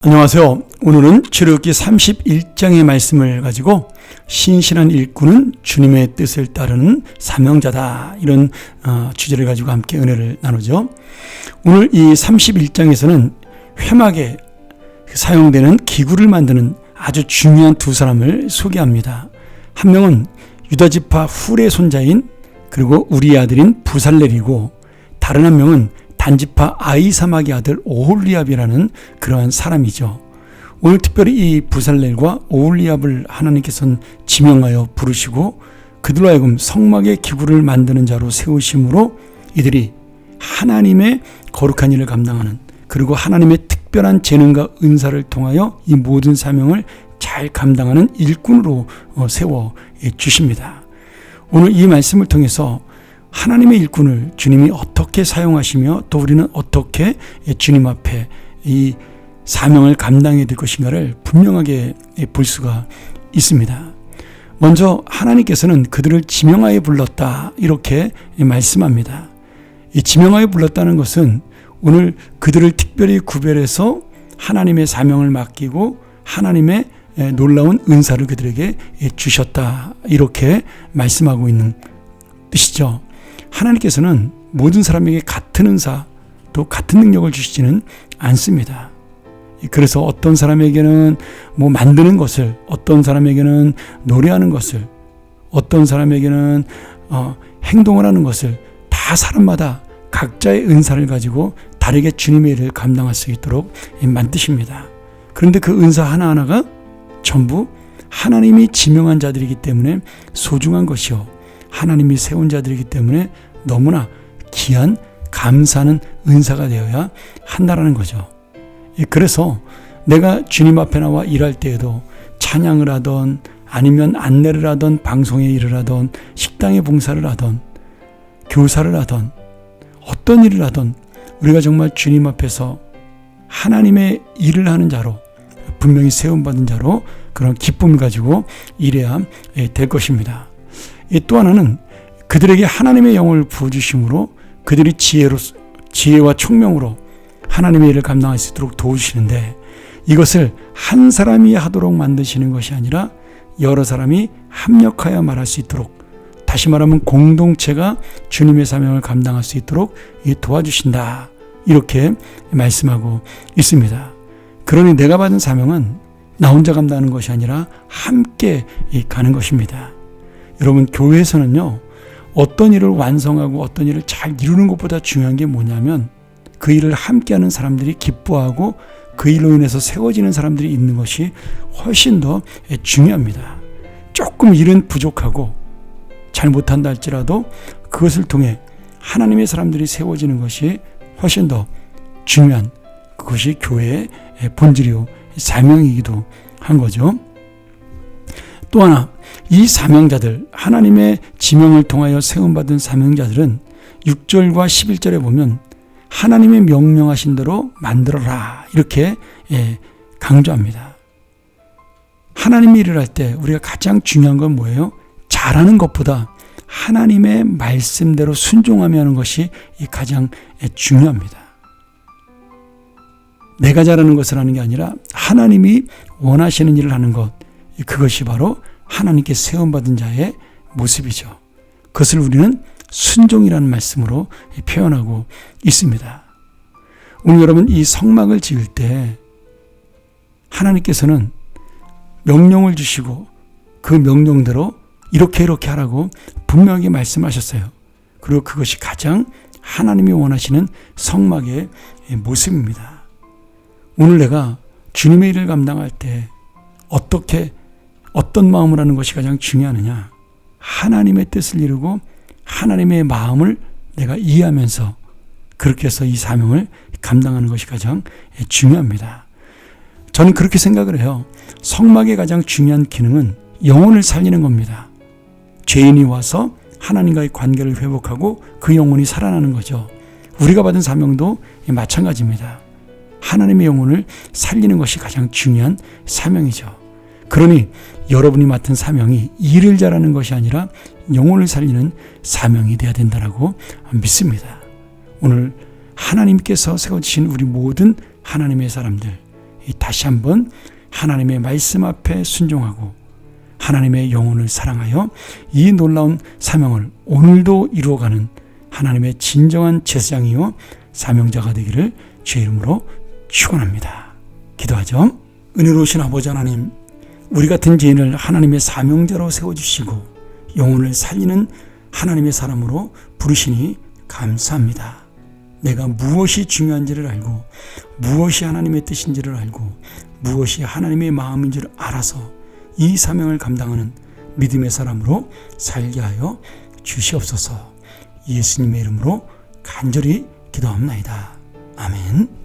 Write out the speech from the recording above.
안녕하세요. 오늘은 출애굽기 31장의 말씀을 가지고 신실한 일꾼은 주님의 뜻을 따르는 사명자다, 이런 주제를 가지고 함께 은혜를 나누죠. 오늘 이 31장에서는 회막에 사용되는 기구를 만드는 아주 중요한 두 사람을 소개합니다. 한 명은 유다지파 훌의 손자인 그리고 우리의 아들인 부살렐이고, 다른 한 명은 단지파 아히사막의 아들 오홀리압이라는 그러한 사람이죠. 오늘 특별히 이 부살렐과 오홀리압을 하나님께서는 지명하여 부르시고 그들로 하여금 성막의 기구를 만드는 자로 세우심으로 이들이 하나님의 거룩한 일을 감당하는, 그리고 하나님의 특별한 재능과 은사를 통하여 이 모든 사명을 잘 감당하는 일꾼으로 세워 주십니다. 오늘 이 말씀을 통해서 하나님의 일꾼을 주님이 어떻게 사용하시며 또 우리는 어떻게 주님 앞에 이 사명을 감당해야 될 것인가를 분명하게 볼 수가 있습니다. 먼저 하나님께서는 그들을 지명하여 불렀다, 이렇게 말씀합니다. 이 지명하여 불렀다는 것은 오늘 그들을 특별히 구별해서 하나님의 사명을 맡기고 하나님의 놀라운 은사를 그들에게 주셨다, 이렇게 말씀하고 있는 뜻이죠. 하나님께서는 모든 사람에게 같은 은사 또 같은 능력을 주시지는 않습니다. 그래서 어떤 사람에게는 만드는 것을, 어떤 사람에게는 노래하는 것을, 어떤 사람에게는 행동을 하는 것을 다 사람마다 각자의 은사를 가지고 다르게 주님의 일을 감당할 수 있도록 만드십니다. 그런데 그 은사 하나하나가 전부 하나님이 지명한 자들이기 때문에 소중한 것이요, 하나님이 세운 자들이기 때문에 너무나 귀한 감사하는 은사가 되어야 한다라는 거죠. 그래서 내가 주님 앞에 나와 일할 때에도 찬양을 하던, 아니면 안내를 하던, 방송에 일을 하던, 식당에 봉사를 하던, 교사를 하던, 어떤 일을 하던 우리가 정말 주님 앞에서 하나님의 일을 하는 자로, 분명히 세움받은 자로 그런 기쁨을 가지고 일해야 될 것입니다. 또 하나는 그들에게 하나님의 영을 부어주심으로 그들이 지혜와 총명으로 하나님의 일을 감당할 수 있도록 도우시는데, 이것을 한 사람이 하도록 만드시는 것이 아니라 여러 사람이 합력하여 말할 수 있도록, 다시 말하면 공동체가 주님의 사명을 감당할 수 있도록 도와주신다, 이렇게 말씀하고 있습니다. 그러니 내가 받은 사명은 나 혼자 감당하는 것이 아니라 함께 가는 것입니다. 여러분, 교회에서는요, 어떤 일을 완성하고 어떤 일을 잘 이루는 것보다 중요한 게 뭐냐면 그 일을 함께하는 사람들이 기뻐하고 그 일로 인해서 세워지는 사람들이 있는 것이 훨씬 더 중요합니다. 조금 일은 부족하고 잘 못한다 할지라도 그것을 통해 하나님의 사람들이 세워지는 것이 훨씬 더 중요한, 그것이 교회의 본질이요 사명이기도 한 거죠. 또 하나, 이 사명자들, 하나님의 지명을 통하여 세움받은 사명자들은 6절과 11절에 보면 하나님의 명령하신 대로 만들어라, 이렇게 강조합니다. 하나님의 일을 할 때 우리가 가장 중요한 건 뭐예요? 잘하는 것보다 하나님의 말씀대로 순종하며 하는 것이 가장 중요합니다. 내가 잘하는 것을 하는 게 아니라 하나님이 원하시는 일을 하는 것, 그것이 바로 하나님께 세움받은 자의 모습이죠. 그것을 우리는 순종이라는 말씀으로 표현하고 있습니다. 오늘 여러분, 이 성막을 지을 때 하나님께서는 명령을 주시고 그 명령대로 이렇게 하라고 분명하게 말씀하셨어요. 그리고 그것이 가장 하나님이 원하시는 성막의 모습입니다. 오늘 내가 주님의 일을 감당할 때 어떤 마음을 하는 것이 가장 중요하느냐? 하나님의 뜻을 이루고 하나님의 마음을 내가 이해하면서 그렇게 해서 이 사명을 감당하는 것이 가장 중요합니다. 저는 그렇게 생각을 해요. 성막의 가장 중요한 기능은 영혼을 살리는 겁니다. 죄인이 와서 하나님과의 관계를 회복하고 그 영혼이 살아나는 거죠. 우리가 받은 사명도 마찬가지입니다. 하나님의 영혼을 살리는 것이 가장 중요한 사명이죠. 그러니 여러분이 맡은 사명이 일을 잘하는 것이 아니라 영혼을 살리는 사명이 되어야 된다고 믿습니다. 오늘 하나님께서 세워주신 우리 모든 하나님의 사람들, 다시 한번 하나님의 말씀 앞에 순종하고 하나님의 영혼을 사랑하여 이 놀라운 사명을 오늘도 이루어가는 하나님의 진정한 제사장이요 사명자가 되기를 주의 이름으로 축원합니다. 기도하죠. 은혜로우신 아버지 하나님, 우리 같은 죄인을 하나님의 사명자로 세워주시고 영혼을 살리는 하나님의 사람으로 부르시니 감사합니다. 내가 무엇이 중요한지를 알고 무엇이 하나님의 뜻인지를 알고 무엇이 하나님의 마음인 줄 알아서 이 사명을 감당하는 믿음의 사람으로 살게 하여 주시옵소서. 예수님의 이름으로 간절히 기도합나이다. 아멘.